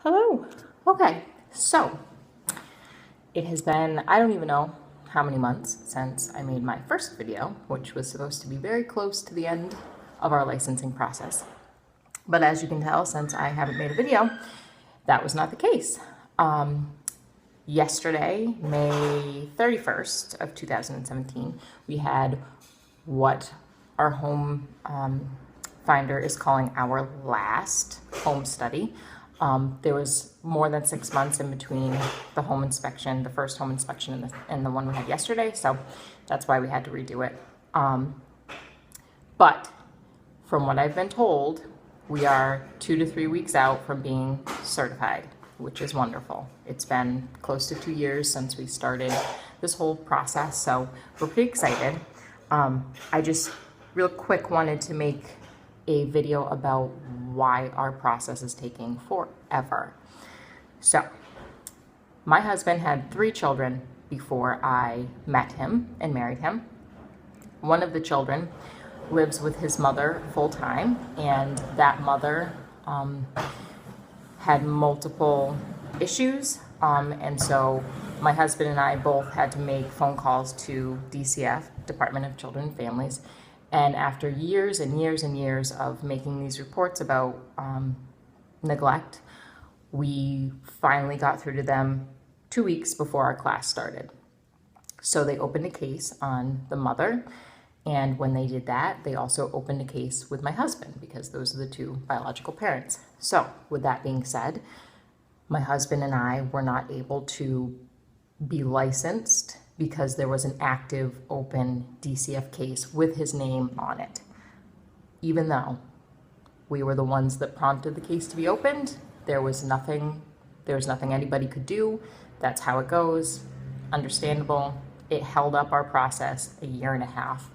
Hello. Okay, so it has been, I don't even know how many months since I made my first video, which was supposed to be very close to the end of our licensing process. But as you can tell, since I haven't made a video, that was not the case. Yesterday, May 31st of 2017, we had what our home finder is calling our last home study. There was more than 6 months in between the home inspection, the first home inspection and the one we had yesterday, so that's why we had to redo it. But from what I've been told, we are 2 to 3 weeks out from being certified, which is wonderful. It's been close to 2 years since we started this whole process, so we're pretty excited. I just real quick wanted to make a video about why our process is taking forever. So, my husband had 3 children before I met him and married him. One of the children lives with his mother full-time, and that mother had multiple issues, and so my husband and I both had to make phone calls to DCF, Department of Children and Families, and after years and years and years of making these reports about neglect, we finally got through to them 2 weeks before our class started. So they opened a case on the mother, and when they did that, they also opened a case with my husband because those are the 2 biological parents. So with that being said, my husband and I were not able to be licensed because there was an active open DCF case with his name on it. Even though we were the ones that prompted the case to be opened, there was nothing anybody could do. That's how it goes. Understandable. It held up our process a year and a half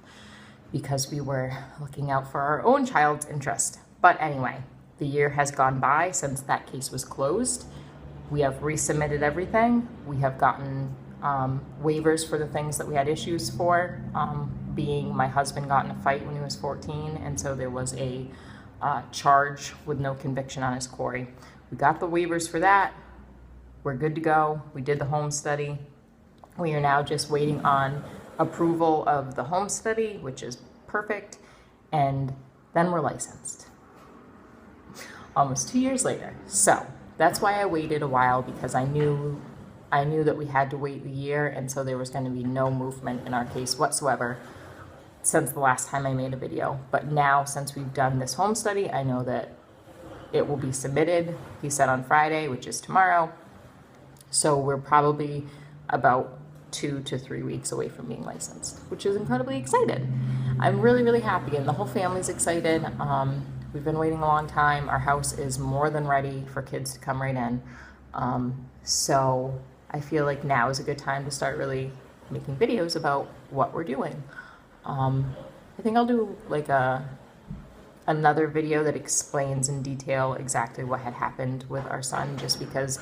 because we were looking out for our own child's interest. But anyway, the year has gone by since that case was closed. We have resubmitted everything. We have gotten waivers for the things that we had issues for, being my husband got in a fight when he was 14, and so there was a charge with no conviction on his quarry. We got the waivers for that. We're good to go. We did the home study. We are now just waiting on approval of the home study, which is perfect, and then we're licensed. Almost 2 years later. So that's why I waited a while, because I knew that we had to wait the year, and so there was going to be no movement in our case whatsoever since the last time I made a video. But now, since we've done this home study, I know that it will be submitted, he said, on Friday, which is tomorrow. So we're probably about 2 to 3 weeks away from being licensed, which is incredibly excited. I'm really, really happy, and the whole family's excited. We've been waiting a long time. Our house is more than ready for kids to come right in. So I feel like now is a good time to start really making videos about what we're doing. I think I'll do like another video that explains in detail exactly what had happened with our son, just because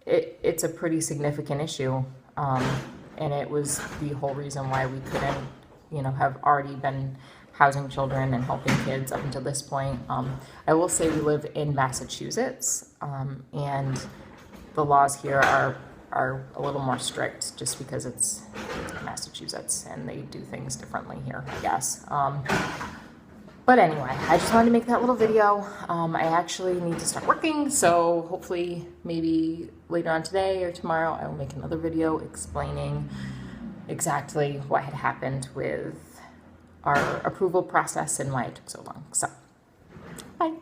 it's a pretty significant issue. And it was the whole reason why we couldn't, have already been housing children and helping kids up until this point. I will say we live in Massachusetts, and the laws here are a little more strict just because it's Massachusetts and they do things differently here, I guess. But anyway, I just wanted to make that little video. I actually need to start working, so hopefully maybe later on today or tomorrow I will make another video explaining exactly what had happened with our approval process and why it took so long. So, bye.